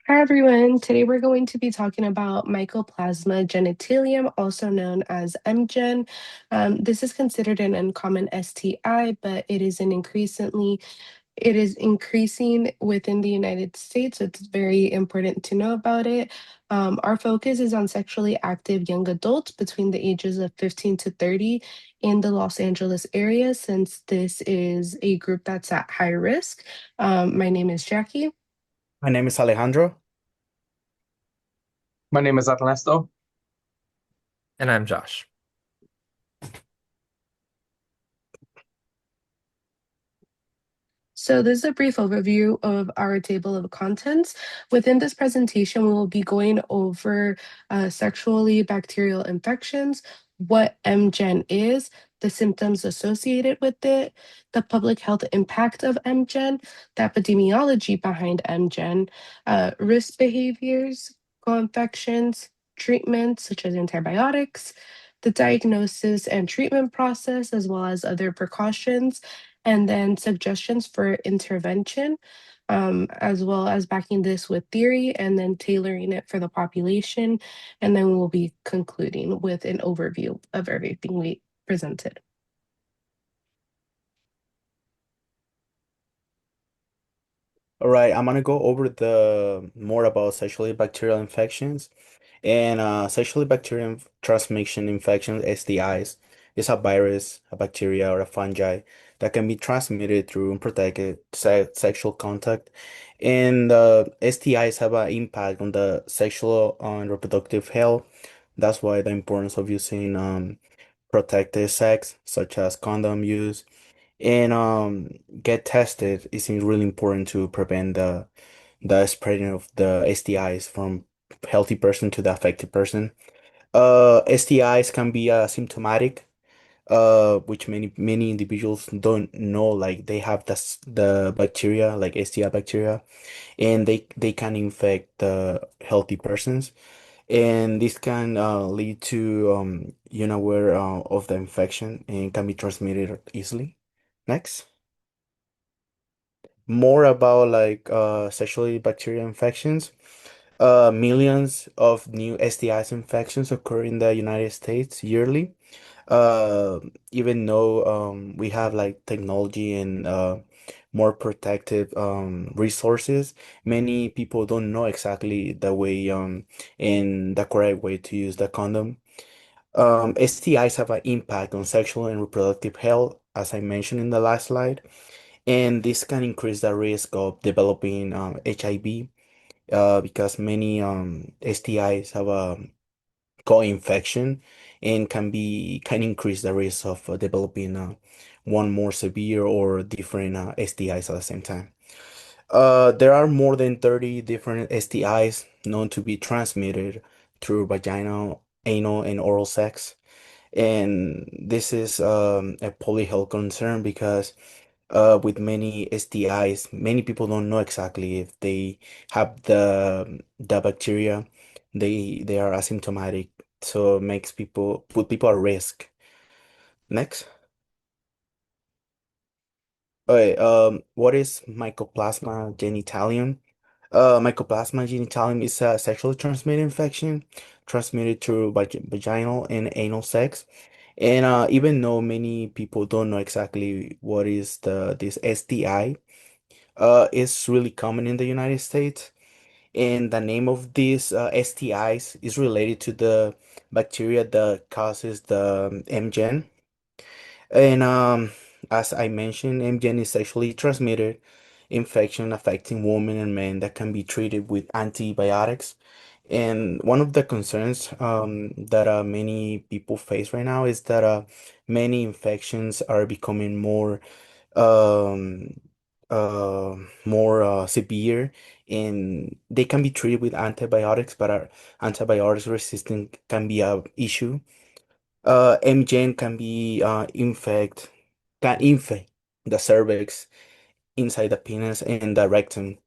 Hi everyone. Today we're going to be talking about Mycoplasma genitalium, also known as M.gen. This is considered an uncommon STI, but it is increasing within the United States, so it's very important to know about it. Our focus is on sexually active young adults between the ages of 15 to 30 in the Los Angeles area, since this is a group that's at high risk. My name is Jackie. My name is Alejandro. My name is Ernesto. And I'm Josh. So this is a brief overview of our table of contents. Within this presentation, we will be going over sexually bacterial infections, what M.gen is, the symptoms associated with it, the public health impact of M.gen, the epidemiology behind M.gen, risk behaviors, co-infections, treatments such as antibiotics, the diagnosis and treatment process, as well as other precautions, and then suggestions for intervention, as well as backing this with theory and then tailoring it for the population. And then we'll be concluding with an overview of everything we presented. All right, I'm gonna go over the more about sexually bacterial infections and sexually bacterial transmission infections, STIs, is a virus, a bacteria, or a fungi that can be transmitted through unprotected sexual contact. And STIs have an impact on the sexual and reproductive health. That's why the importance of using protected sex, such as condom use and get tested is really important to prevent the spreading of the STIs from healthy person to the affected person. STIs can be symptomatic, which many individuals don't know, like they have the bacteria, like STI bacteria, and they can infect the healthy persons, and this can lead to unaware of the infection and can be transmitted easily. Next. More about like sexually bacterial infections. Millions of new STIs infections occur in the United States yearly. Even though we have like technology and more protective resources, many people don't know exactly the way and the correct way to use the condom. STIs have an impact on sexual and reproductive health, as I mentioned in the last slide, and this can increase the risk of developing HIV because many STIs have a co-infection and can increase the risk of developing one more severe or different STIs at the same time. There are more than 30 different STIs known to be transmitted through vaginal, anal, and oral sex. And this is a public health concern because with many STIs, many people don't know exactly if they have the bacteria. They are asymptomatic, so it makes people put people at risk. Next. Okay, what is Mycoplasma genitalium? Mycoplasma genitalium is a sexually transmitted infection transmitted through vaginal and anal sex. And even though many people don't know exactly what is this STI, it's really common in the United States. And the name of these STIs is related to the bacteria that causes the M.gen. And as I mentioned, M.gen is sexually transmitted infection affecting women and men that can be treated with antibiotics. And one of the concerns that many people face right now is that many infections are becoming um, more severe, and they can be treated with antibiotics, but antibiotics resistant can be a issue. M.gen can infect the cervix inside the penis and the rectum,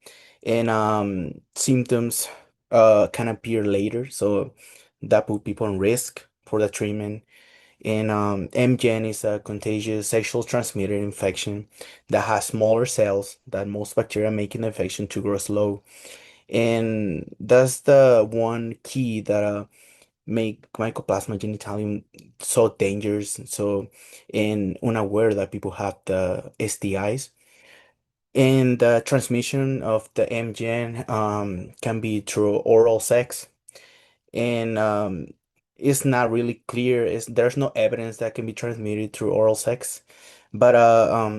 and symptoms can appear later, so that put people in risk for the treatment. And M.gen is a contagious sexual transmitted infection that has smaller cells than most bacteria, making the infection to grow slow. And that's the one key that make Mycoplasma genitalium so dangerous, so and unaware that people have the STIs. And the transmission of the M.gen can be through oral sex, and it's not really clear. There's no evidence that can be transmitted through oral sex, but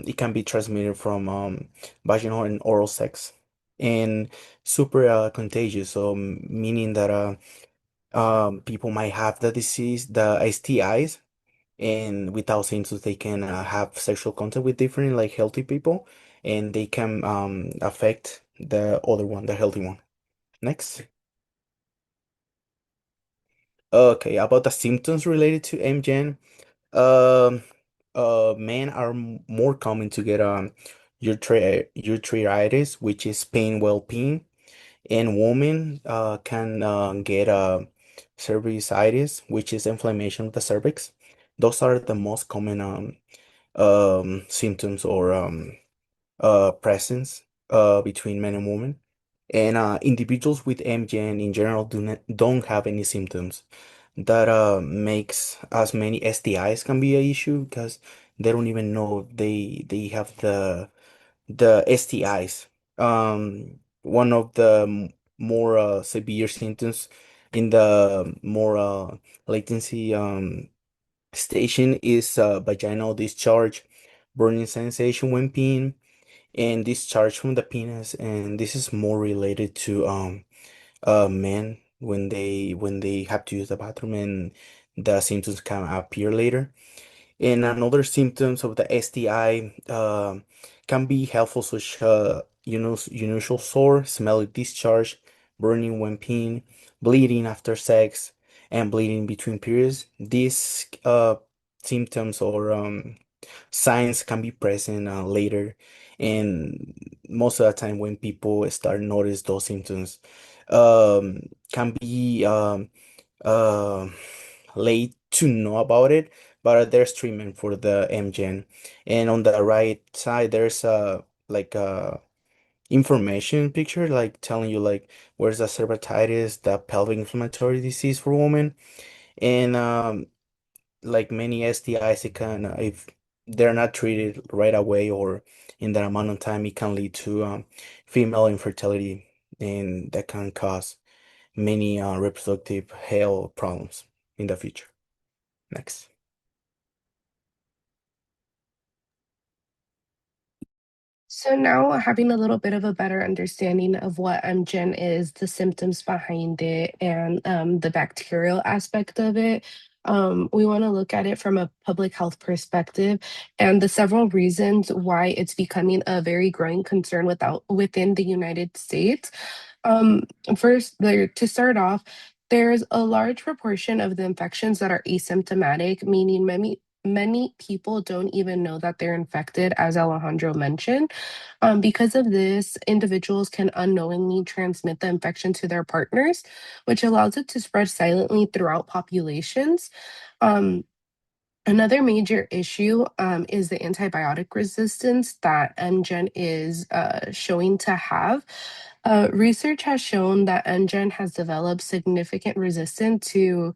it can be transmitted from vaginal and oral sex, and super contagious. So meaning that people might have the disease, the STIs, and without symptoms, they can have sexual contact with different like healthy people, and they can affect the other one, the healthy one. Next. Okay, about the symptoms related to MGen. Um, Men are more common to get urethritis, which is pain while peeing, and women can get cervicitis, which is inflammation of the cervix. Those are the most common symptoms or presence between men and women. And individuals with MGen in general don't have any symptoms. That makes as many STIs can be a issue because they don't even know they have the STIs. One of the more severe symptoms in the more latency station is vaginal discharge, burning sensation when peeing, and discharge from the penis. And this is more related to men when they have to use the bathroom, and the symptoms can appear later. And another symptoms of the STI can be helpful, such unusual sore, smelly discharge, burning when peeing, bleeding after sex, and bleeding between periods. These symptoms or signs can be present later, and most of the time when people start notice those symptoms, um, can be uh, late to know about it, but there's treatment for the MGen. And on the right side, there's like a information picture, like telling you like where's the cervicitis, the pelvic inflammatory disease for women, and like many STIs, it can if they're not treated right away or in that amount of time, it can lead to female infertility, and that can cause many reproductive health problems in the future. Next. So now having a little bit of a better understanding of what MGen is, the symptoms behind it, and the bacterial aspect of it, we want to look at it from a public health perspective and the several reasons why it's becoming a very growing concern within the United States. Um, First, to start off, there's a large proportion of the infections that are asymptomatic, meaning many people don't even know that they're infected, as Alejandro mentioned. Because of this, individuals can unknowingly transmit the infection to their partners, which allows it to spread silently throughout populations. Um, Another major issue is the antibiotic resistance that MGen is showing to have. Research has shown that MGen has developed significant resistance to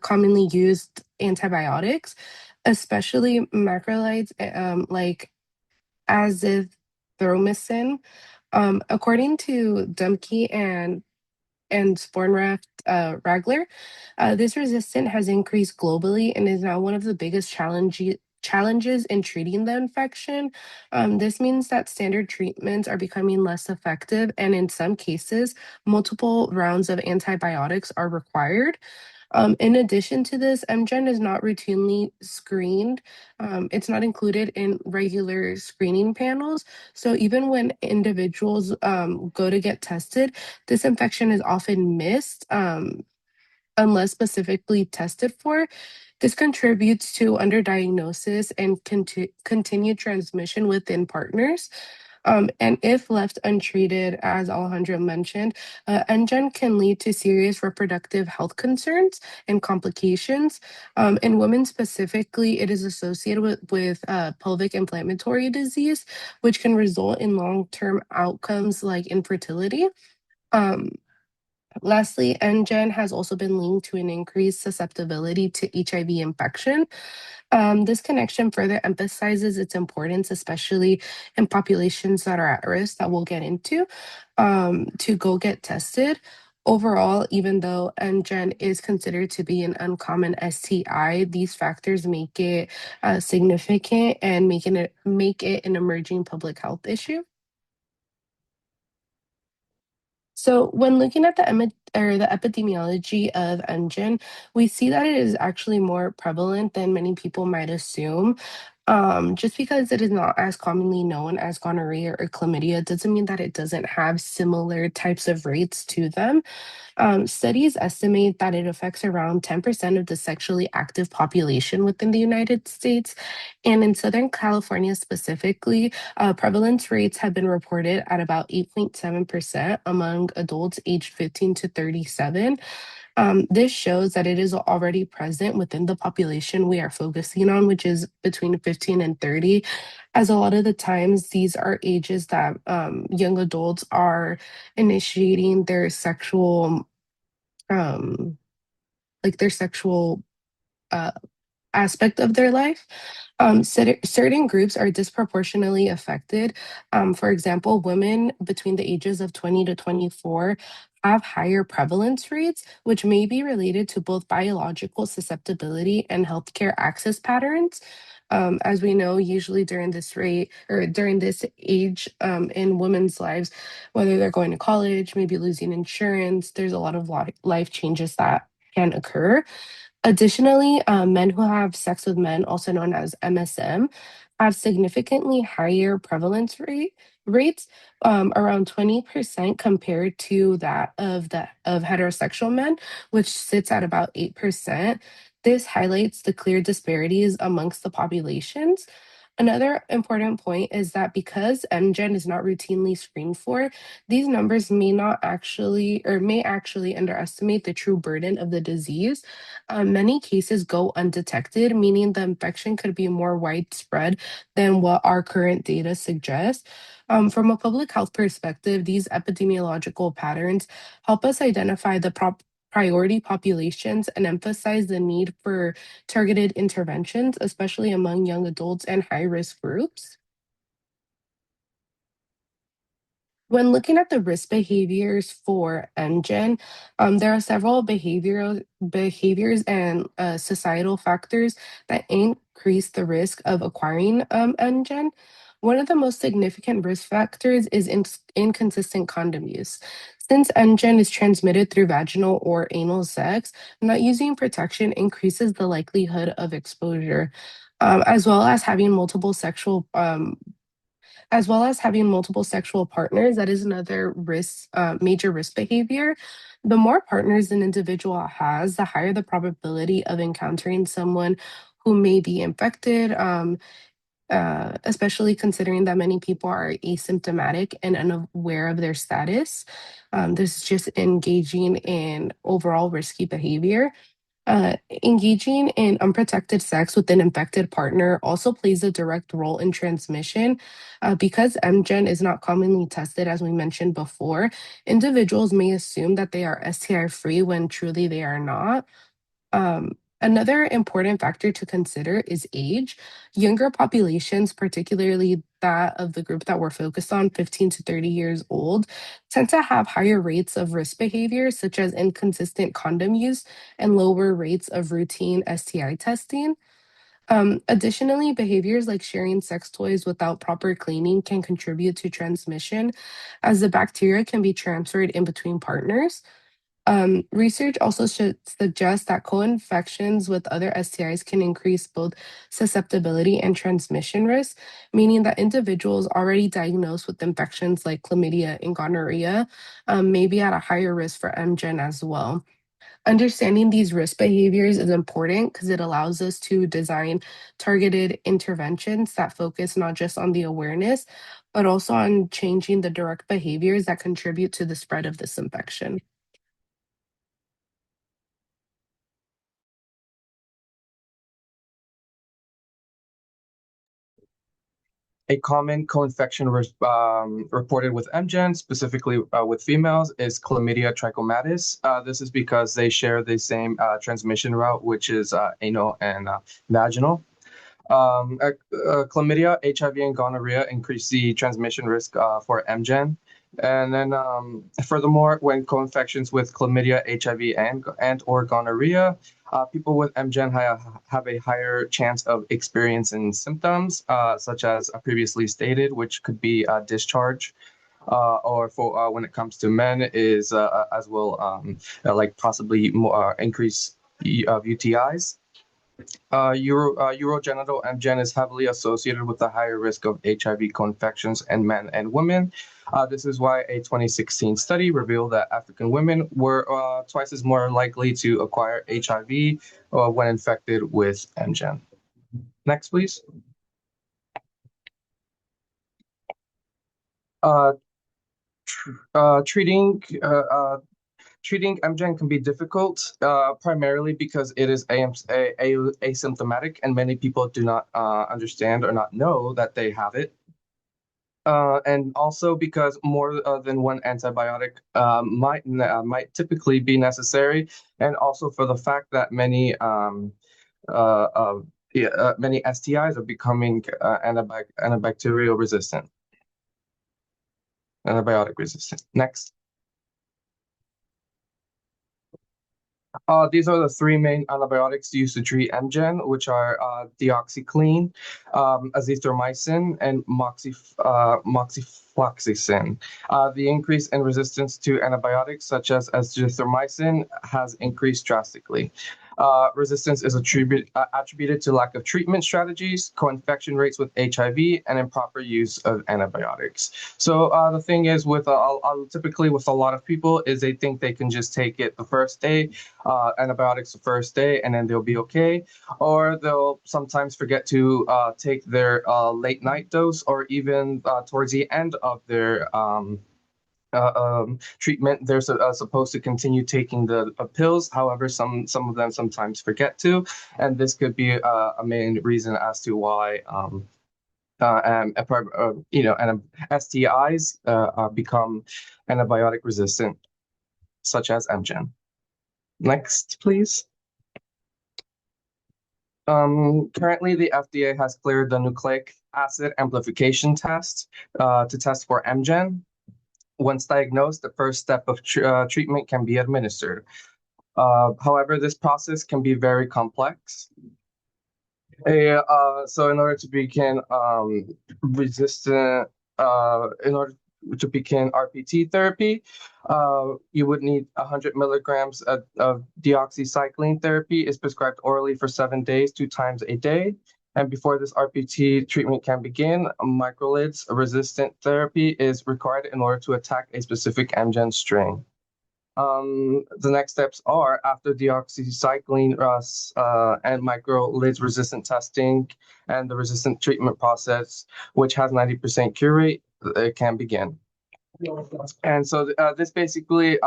commonly used antibiotics, especially macrolides like azithromycin. According to Dumke and Spornraft Ragler, this resistance has increased globally and is now one of the biggest challenges in treating the infection. This means that standard treatments are becoming less effective, and in some cases, multiple rounds of antibiotics are required. In addition to this, MGen is not routinely screened. It's not included in regular screening panels. So even when individuals go to get tested, this infection is often missed unless specifically tested for. This contributes to underdiagnosis and continued transmission within partners. And if left untreated, as Alejandro mentioned, NGen can lead to serious reproductive health concerns and complications. In women specifically, it is associated with pelvic inflammatory disease, which can result in long term outcomes like infertility. Um, Lastly, M.gen has also been linked to an increased susceptibility to HIV infection. This connection further emphasizes its importance, especially in populations that are at risk, that we'll get into, to go get tested. Overall, even though M.gen is considered to be an uncommon STI, these factors make it significant and make it an emerging public health issue. So when looking at the epidemiology of M.gen, we see that it is actually more prevalent than many people might assume. Just because it is not as commonly known as gonorrhea or chlamydia doesn't mean that it doesn't have similar types of rates to them. Studies estimate that it affects around 10% of the sexually active population within the United States. And in Southern California specifically, prevalence rates have been reported at about 8.7% among adults aged 15 to 37. This shows that it is already present within the population we are focusing on, which is between 15 and 30, as a lot of the times these are ages that young adults are initiating um, their sexual uh, aspect of their life. Certain groups are disproportionately affected. For example, women between the ages of 20 to 24 have higher prevalence rates, which may be related to both biological susceptibility and healthcare access patterns. As we know, usually during this rate or during this age in women's lives, whether they're going to college, maybe losing insurance, there's a lot of life changes that can occur. Additionally, men who have sex with men, also known as MSM, have significantly higher rates, around 20% compared to that of heterosexual men, which sits at about 8%. This highlights the clear disparities amongst the populations. Another important point is that because MGen is not routinely screened for, these numbers may actually underestimate the true burden of the disease. Many cases go undetected, meaning the infection could be more widespread than what our current data suggests. From a public health perspective, these epidemiological patterns help us identify the priority populations and emphasize the need for targeted interventions, especially among young adults and high risk groups. When looking at the risk behaviors for MGen, there are several behavioral behaviors and societal factors that increase the risk of acquiring MGen. One of the most significant risk factors is inconsistent condom use. Since MGen is transmitted through vaginal or anal sex, not using protection increases the likelihood of exposure, as well as having multiple sexual partners. That is another major risk behavior. The more partners an individual has, the higher the probability of encountering someone who may be infected, especially considering that many people are asymptomatic and unaware of their status. This is just engaging in overall risky behavior. Engaging in unprotected sex with an infected partner also plays a direct role in transmission. Because MGen is not commonly tested, as we mentioned before, individuals may assume that they are STI free when truly they are not. Another important factor to consider is age. Younger populations, particularly that of the group that we're focused on, 15 to 30 years old, tend to have higher rates of risk behaviors such as inconsistent condom use and lower rates of routine STI testing. Additionally, behaviors like sharing sex toys without proper cleaning can contribute to transmission, as the bacteria can be transferred in between partners. Research also should suggest that co-infections with other STIs can increase both susceptibility and transmission risk, meaning that individuals already diagnosed with infections like chlamydia and gonorrhea may be at a higher risk for MGen as well. Understanding these risk behaviors is important because it allows us to design targeted interventions that focus not just on the awareness, but also on changing the direct behaviors that contribute to the spread of this infection. A common co-infection reported with M.gen, specifically with females, is chlamydia trachomatis. This is because they share the same transmission route, which is anal and vaginal. Chlamydia, HIV, and gonorrhea increase the transmission risk for M.gen. And then, furthermore, when co-infections with chlamydia, HIV, and or gonorrhea, people with M.gen have a higher chance of experiencing symptoms, such as previously stated, which could be discharge, or for when it comes to men is as well, like possibly more increase of UTIs. Urogenital M.gen is heavily associated with a higher risk of HIV co-infections in men and women. This is why a 2016 study revealed that African women were twice as more likely to acquire HIV when infected with M.gen. Next, please. Uh, treating M.gen can be difficult, primarily because it is asymptomatic and many people do not understand or not know that they have it. And also because more than one antibiotic might typically be necessary, and also for the fact that many many STIs are becoming antibacterial resistant, antibiotic resistant. Next. These are the three main antibiotics used to treat M.gen, which are deoxycline, azithromycin, and moxifloxacin. The increase in resistance to antibiotics such as azithromycin has increased drastically. Resistance is attributed to lack of treatment strategies, co-infection rates with HIV, and improper use of antibiotics. So the thing is, with typically with a lot of people, is they think they can just take it the first day, antibiotics the first day, and then they'll be okay. Or they'll sometimes forget to take their late night dose, or even towards the end of their treatment, they're supposed to continue taking the pills. However, some of them sometimes forget to, and this could be a main reason as to why and STIs become antibiotic resistant, such as M.gen. Next, please. Currently, the FDA has cleared the nucleic acid amplification test to test for M.gen. Once diagnosed, the first step of treatment can be administered. However, this process can be very complex. So in order to begin in order to begin RPT therapy, you would need 100 milligrams of deoxycycline therapy is prescribed orally for 7 days, 2 times a day. And before this RPT treatment can begin, microlids resistant therapy is required in order to attack a specific M.gen strain. The next steps are, after deoxycycline and microlids resistant testing and the resistant treatment process, which has 90% cure rate, it can begin. And so this basically,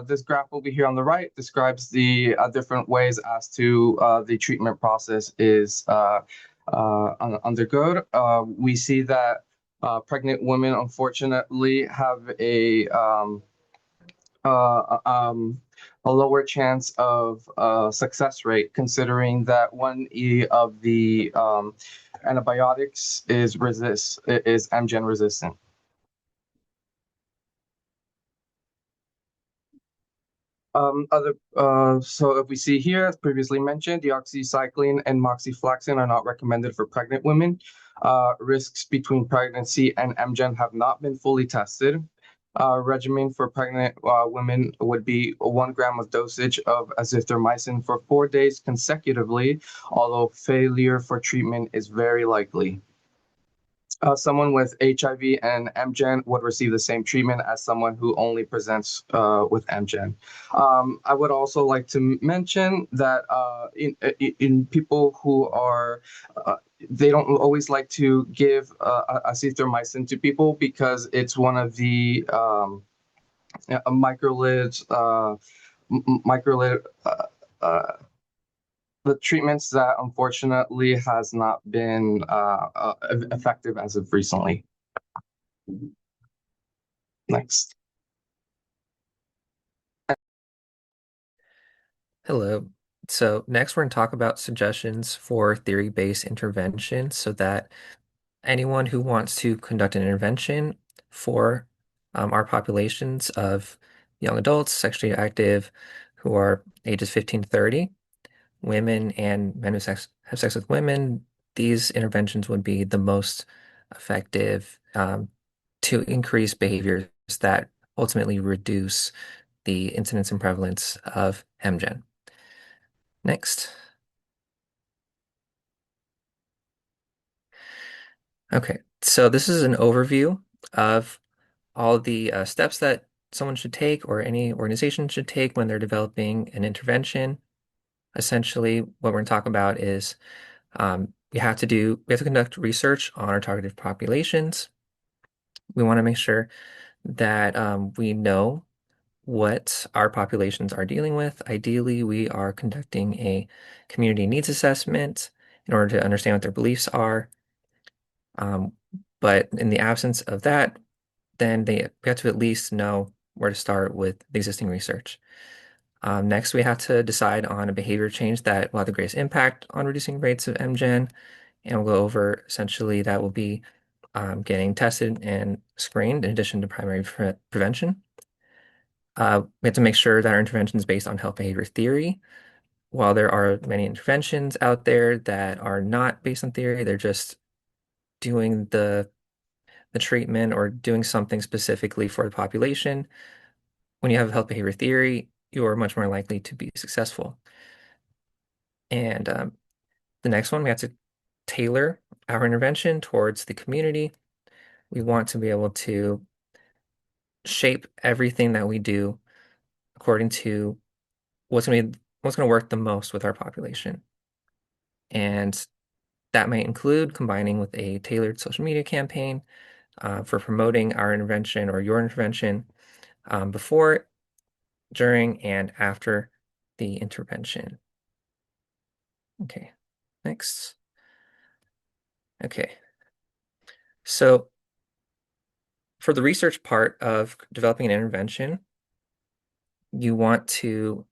this graph over here on the right describes the different ways as to the treatment process is undergoed. We see that pregnant women, unfortunately, have a lower chance of success rate, considering that one of the antibiotics is M.gen resistant. So if we see here, as previously mentioned, deoxycycline and moxifloxacin are not recommended for pregnant women. Risks between pregnancy and M.gen have not been fully tested. Regimen for pregnant women would be 1 gram of dosage of azithromycin for 4 days consecutively, although failure for treatment is very likely. Someone with HIV and M.gen would receive the same treatment as someone who only presents with M.gen. I would also like to mention that in people who are they don't always like to give azithromycin to people because it's one of the microlid The treatments that unfortunately has not been effective as of recently. Next. Hello. So next we're going to talk about suggestions for theory-based intervention so that anyone who wants to conduct an intervention for our populations of young adults, sexually active, who are ages 15 to 30, women and men who have sex with women, these interventions would be the most effective to increase behaviors that ultimately reduce the incidence and prevalence of M.gen. Next. Okay, so this is an overview of all the steps that someone should take or any organization should take when they're developing an intervention. Essentially, what we're going to talk about is we have to conduct research on our targeted populations. We want to make sure that we know what our populations are dealing with. Ideally, we are conducting a community needs assessment in order to understand what their beliefs are. Um, but in the absence of that, then we have to at least know where to start with the existing research. Next, we have to decide on a behavior change that will have the greatest impact on reducing rates of M.gen. And we'll go over essentially that will be getting tested and screened in addition to primary prevention. We have to make sure that our intervention is based on health behavior theory. While there are many interventions out there that are not based on theory, they're just doing the treatment or doing something specifically for the population. When you have health behavior theory, you are much more likely to be successful. And the next one, we have to tailor our intervention towards the community. We want to be able to shape everything that we do according to what's going to work the most with our population. And that might include combining with a tailored social media campaign for promoting our intervention or your intervention before, during, and after the intervention. Okay, next. Okay, so for the research part of developing an intervention, you want to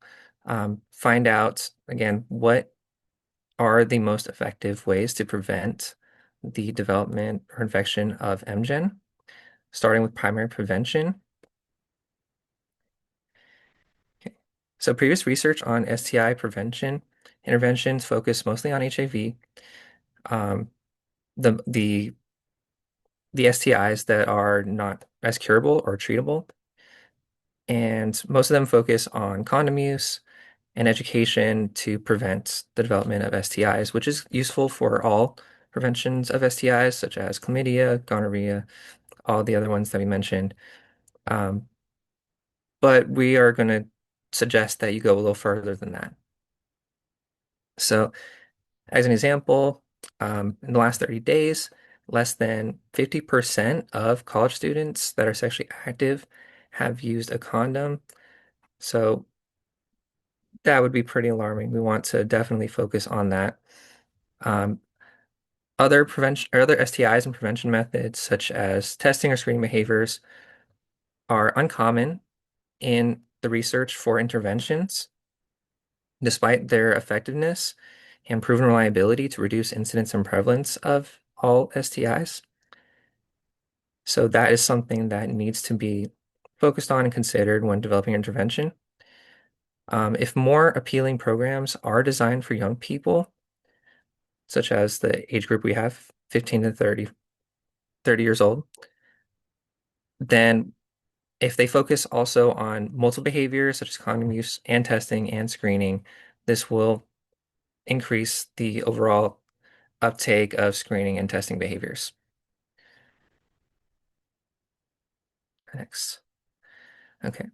find out, again, what are the most effective ways to prevent the development or infection of M.gen, starting with primary prevention. Okay. So previous research on STI prevention interventions focus mostly on HIV. Um, the the the STIs that are not as curable or treatable, and most of them focus on condom use and education to prevent the development of STIs, which is useful for all preventions of STIs, such as chlamydia, gonorrhea, all the other ones that we mentioned. Um, but we are going to suggest that you go a little further than that. So, as an example, in the last 30 days, less than 50% of college students that are sexually active have used a condom. So, that would be pretty alarming. We want to definitely focus on that. Um, Other prevention or other STIs and prevention methods, such as testing or screening behaviors, are uncommon in the research for interventions, despite their effectiveness and proven reliability to reduce incidence and prevalence of all STIs. So that is something that needs to be focused on and considered when developing intervention. If more appealing programs are designed for young people, such as the age group we have, 15 to 30 years old, then if they focus also on multiple behaviors such as condom use and testing and screening, this will increase the overall uptake of screening and testing behaviors. Next. Okay.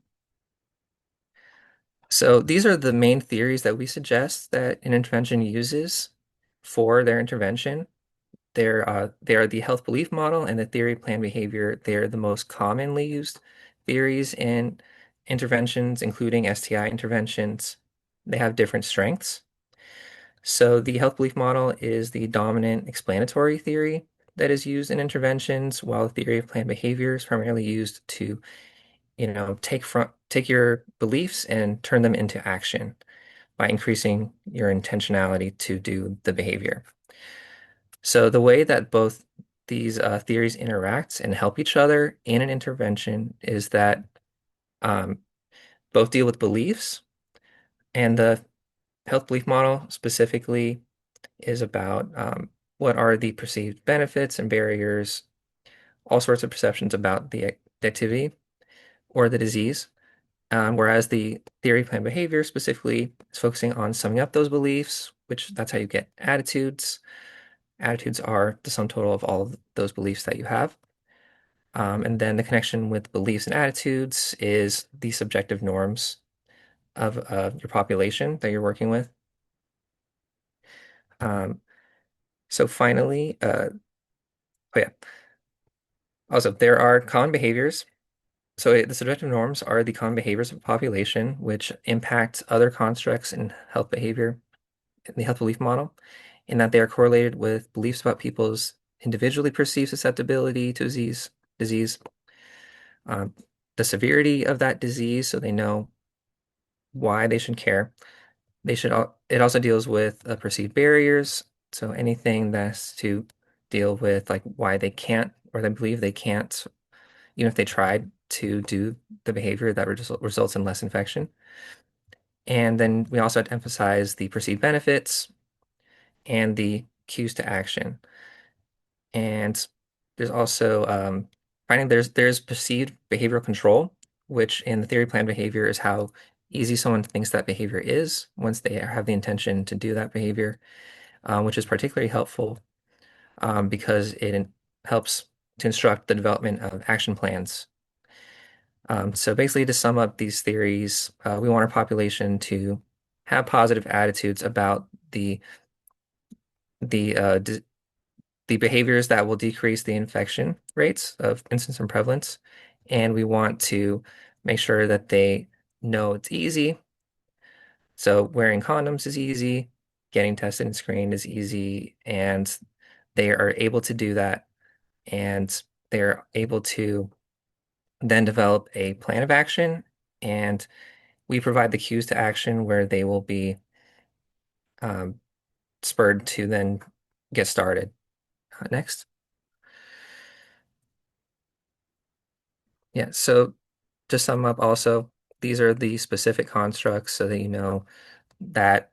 So these are the main theories that we suggest that an intervention uses for their intervention. They are the health belief model and the theory plan behavior. They're the most commonly used theories in interventions, including STI interventions. They have different strengths. So the health belief model is the dominant explanatory theory that is used in interventions, while the theory of planned behavior is primarily used to, take your beliefs and turn them into action by increasing your intentionality to do the behavior. So the way that both these theories interact and help each other in an intervention is that um, both deal with beliefs, and the health belief model specifically is about what are the perceived benefits and barriers, all sorts of perceptions about the activity or the disease. Whereas the theory of planned behavior specifically is focusing on summing up those beliefs, which that's how you get attitudes. Attitudes are the sum total of all of those beliefs that you have. And then the connection with beliefs and attitudes is the subjective norms of your population that you're working with. Um, so finally, oh yeah, also there are common behaviors. So the subjective norms are the common behaviors of a population which impact other constructs in health behavior in the health belief model, in that they are correlated with beliefs about people's individually perceived susceptibility to disease, um, the severity of that disease, so they know why they should care. It also deals with perceived barriers, so anything that's to deal with like why they can't or they believe they can't, even if they tried to do the behavior that results in less infection. And then we also have to emphasize the perceived benefits and the cues to action. And there's also finding there's perceived behavioral control, which in the theory of planned behavior is how easy someone thinks that behavior is once they have the intention to do that behavior, which is particularly helpful because it helps to instruct the development of action plans. So basically, to sum up these theories, we want our population to have positive attitudes about the the behaviors that will decrease the infection rates of incidence and prevalence. And we want to make sure that they know it's easy. So wearing condoms is easy, getting tested and screened is easy, and they are able to do that. And they're able to then develop a plan of action. And we provide the cues to action where they will be um, spurred to then get started. Next. Yeah, so to sum up also, these are the specific constructs so that you know that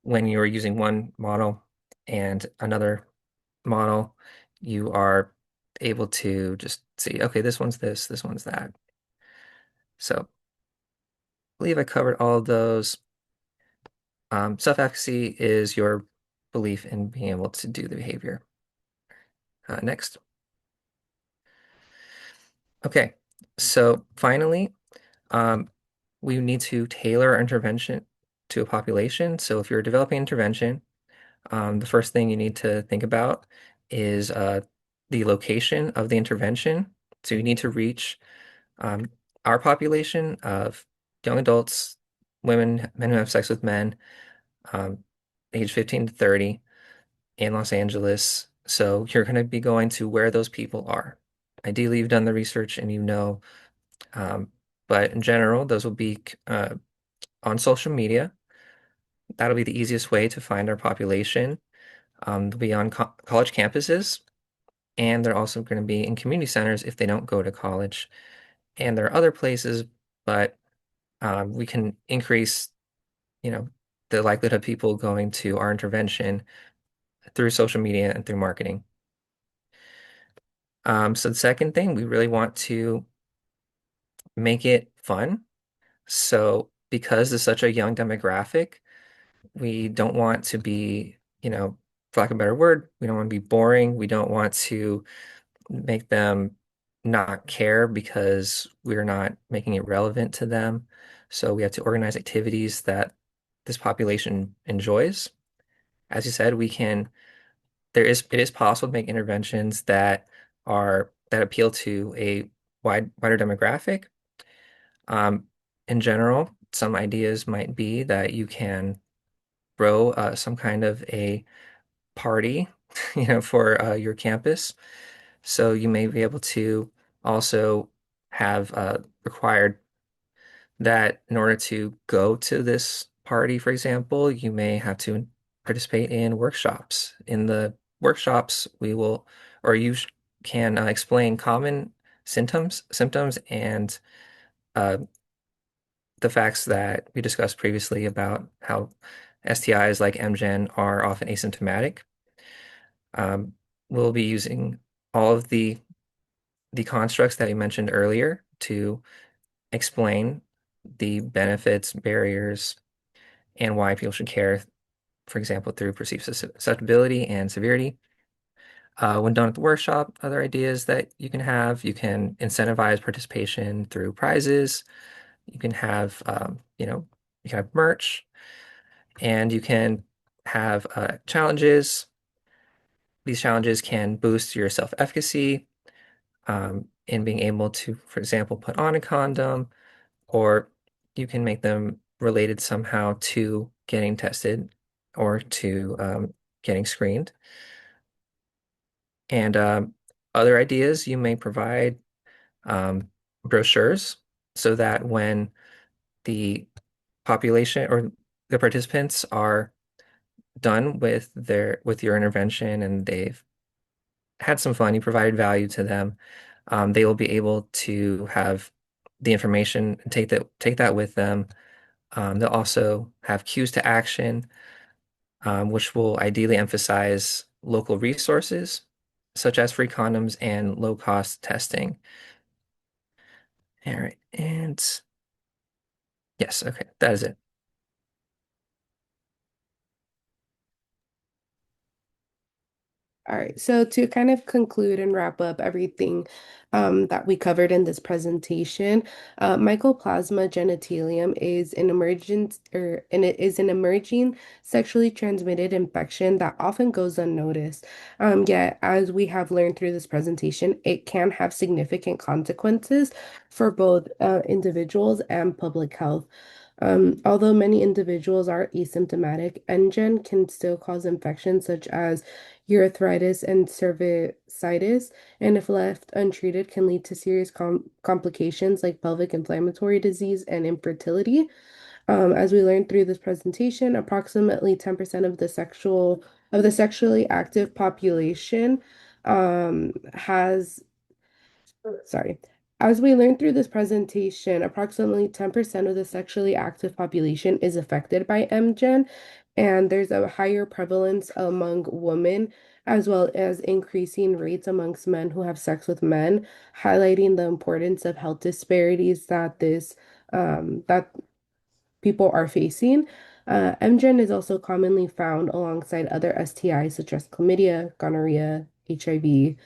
when you're using one model and another model, you are able to just see, okay, this one's this one's that. So I believe I covered all of those. Self-efficacy is your belief in being able to do the behavior. Next. Okay, so finally, um, we need to tailor our intervention to a population. So if you're developing intervention, the first thing you need to think about is the location of the intervention. So you need to reach um, our population of young adults, women, men who have sex with men, um, age 15 to 30 in Los Angeles. So you're going to be going to where those people are. Ideally, you've done the research and you know, um, but in general, those will be on social media. That'll be the easiest way to find our population. They'll be on college campuses, and they're also going to be in community centers if they don't go to college. And there are other places, but we can increase, the likelihood of people going to our intervention through social media and through marketing. So the second thing, we really want to make it fun. So because it's such a young demographic, we don't want to be, for lack of a better word, we don't want to be boring. We don't want to make them not care because we're not making it relevant to them. So we have to organize activities that this population enjoys. As you said, it is possible to make interventions that appeal to a wider demographic. Um, in general, some ideas might be that you can throw some kind of a party, for your campus. So you may be able to also have required that in order to go to this party, for example, you may have to participate in workshops. In the workshops, we will, or you can explain common symptoms, and uh, the facts that we discussed previously about how STIs like M.gen are often asymptomatic. Um, we'll be using all of the constructs that we mentioned earlier to explain the benefits, barriers, and why people should care, for example, through perceived susceptibility and severity. When done at the workshop, other ideas that you can incentivize participation through prizes. You can have, you can have merch, and you can have challenges. These challenges can boost your self-efficacy in being able to, for example, put on a condom, or you can make them related somehow to getting tested or to getting screened. And other ideas, you may provide um, brochures so that when the population or the participants are done with your intervention and they've had some fun, you provided value to them, they will be able to have the information and take that with them. They'll also have cues to action, which will ideally emphasize local resources, such as free condoms and low-cost testing. All right, and yes, okay, that is it. All right, so to kind of conclude and wrap up everything that we covered in this presentation, Mycoplasma genitalium is an emergent or and it is an emerging sexually transmitted infection that often goes unnoticed. Yet, as we have learned through this presentation, it can have significant consequences for both individuals and public health. Although many individuals are asymptomatic, NGen can still cause infections such as urethritis and cervicitis, and if left untreated, can lead to serious complications like pelvic inflammatory disease and infertility. As we learned through this presentation, approximately 10% of the sexually active population has sorry. As we learned through this presentation, approximately 10% of the sexually active population is affected by M.gen, and there's a higher prevalence among women, as well as increasing rates amongst men who have sex with men, highlighting the importance of health disparities that people are facing. M.gen is also commonly found alongside other STIs such as chlamydia, gonorrhea, HIV,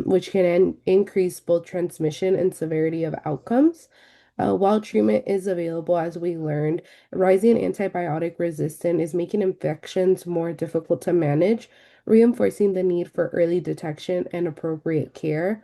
which can increase both transmission and severity of outcomes. While treatment is available, as we learned, rising antibiotic resistance is making infections more difficult to manage, reinforcing the need for early detection and appropriate care.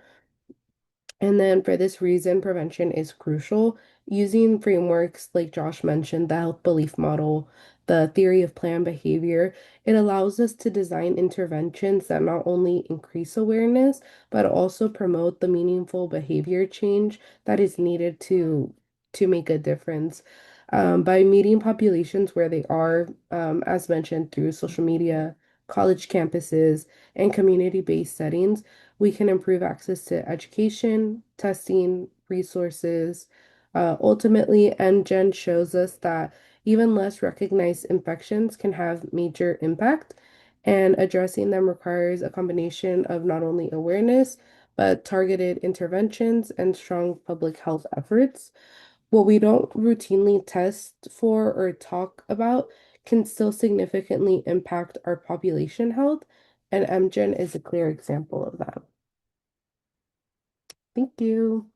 And then for this reason, prevention is crucial. Using frameworks like Josh mentioned, the health belief model, the theory of planned behavior, it allows us to design interventions that not only increase awareness, but also promote the meaningful behavior change that is needed to make a difference. By meeting populations where they are, as mentioned, through social media, college campuses, and community-based settings, we can improve access to education, testing, resources. Ultimately, MGen shows us that even less recognized infections can have major impact, and addressing them requires a combination of not only awareness, but targeted interventions and strong public health efforts. What we don't routinely test for or talk about can still significantly impact our population health, and MGen is a clear example of that. Thank you.